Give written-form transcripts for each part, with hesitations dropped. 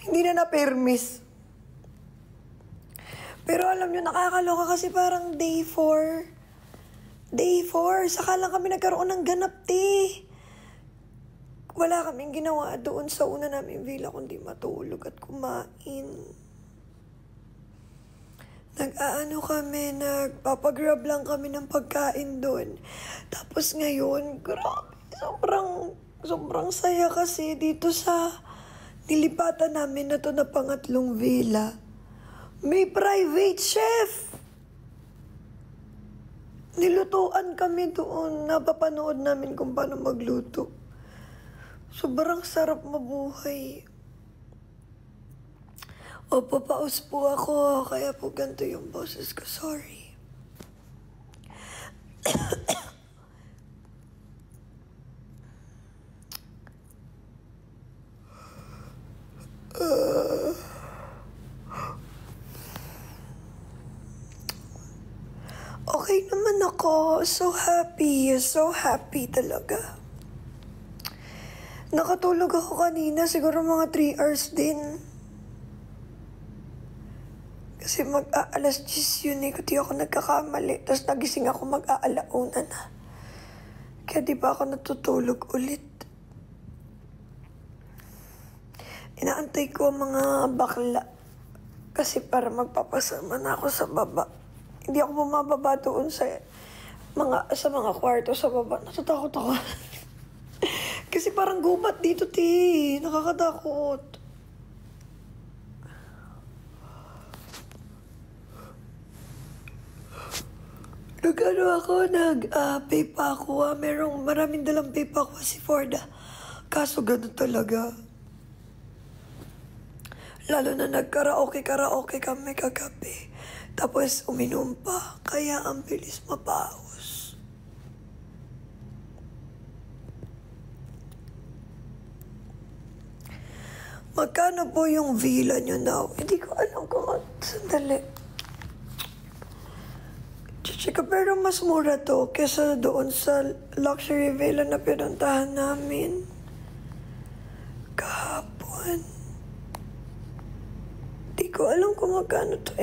Hindi na na-permis. Pero alam nyo, nakakaloka kasi parang day 4. Day 4, saka lang kami nagkaroon ng ganap, Wala kaming ginawa doon sa una namin villa kundi matulog at kumain. Nag-aano kami, nagpapagrab lang kami ng pagkain doon. Tapos ngayon, grabe, sobrang saya kasi dito sa nilipatan namin na to na pangatlong villa. May private chef! Nilutuan kami doon, napapanood namin kung paano magluto. Sobrang sarap mabuhay. O, papaus po ako, kaya po ganito yung boses ko. Sorry. Okay naman ako. So happy talaga. Nakatulog ako kanina, siguro mga 3 hours din. Kasi mag-aalas 10 yun di ako nagkakamali. Tapos nagising ako mag-aalauna na. Kaya di ba ako natutulog ulit. Inaantay ko mga bakla. Kasi para magpapasama na ako sa baba. Hindi ako bumababa doon sa mga kwarto sa baba. Natatakot ako. Kasi parang gubat dito, Nakakatakot. Nag-pay pa ako. Maraming dalang pay pa ako si Forda. Kaso ganun talaga. Lalo na nag-karaoke kami kagabi. Tapos uminom pa. Kaya ang bilis mapaos. Magkano po yung villa nyo now? Hindi ko alam kung sandali. Chichika, pero mas mura to kesa doon sa luxury villa na pinuntahan namin. Kahapon. Hindi ko alam kung magkano to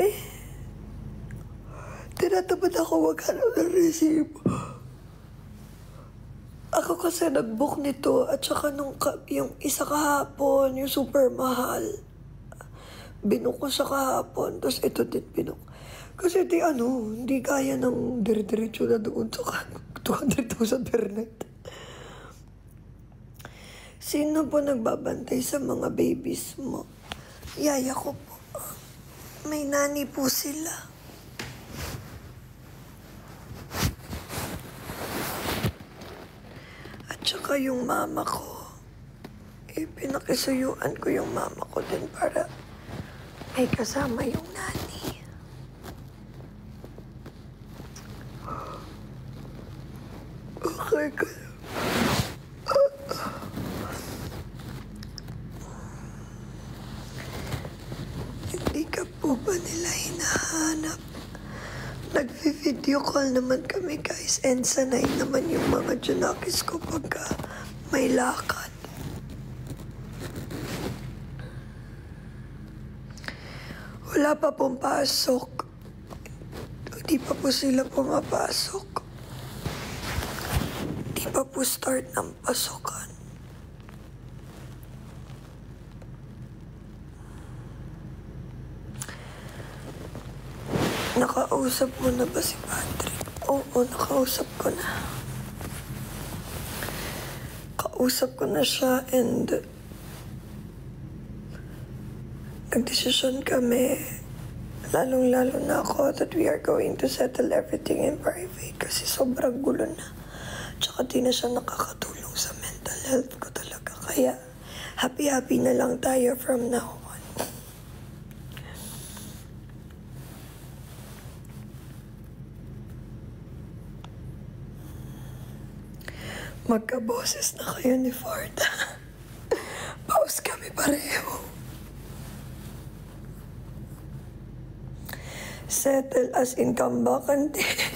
Tinatabad ako magkano na resibo. Ako kasi nag-book nito at saka yung isa kahapon, yung super mahal. Binook ko siya kahapon, tapos ito din binook. Kasi hindi kaya ng dire-diretso na doon sa 200,000 per night. Sino po nagbabantay sa mga babies mo? Yaya ko po. May nani po sila. Tsaka yung mama ko, pinakisuyuan ko yung mama ko din para may kasama yung nani. Okay ka. Hindi ka po ba nila hinahanap? Nag-video call naman kami guys and sanay naman yung mga junakis ko pagka may lakad. Wala pa pong pasok. Hindi pa po sila pumapasok. Hindi pa po start ng pasokan. Nakausap mo na ba si Patrick? Oo, nakausap ko na. Kausap ko na siya and nagdesisyon kami, lalong-lalo na ako, that we are going to settle everything in private kasi sobrang gulo na. Tsaka di na siya nakakatulong sa mental health ko talaga. Kaya happy-happy na lang tayo from now. Magkaboses na kayo ni Forda. Pause kami pareho. Settle as in kambakan din.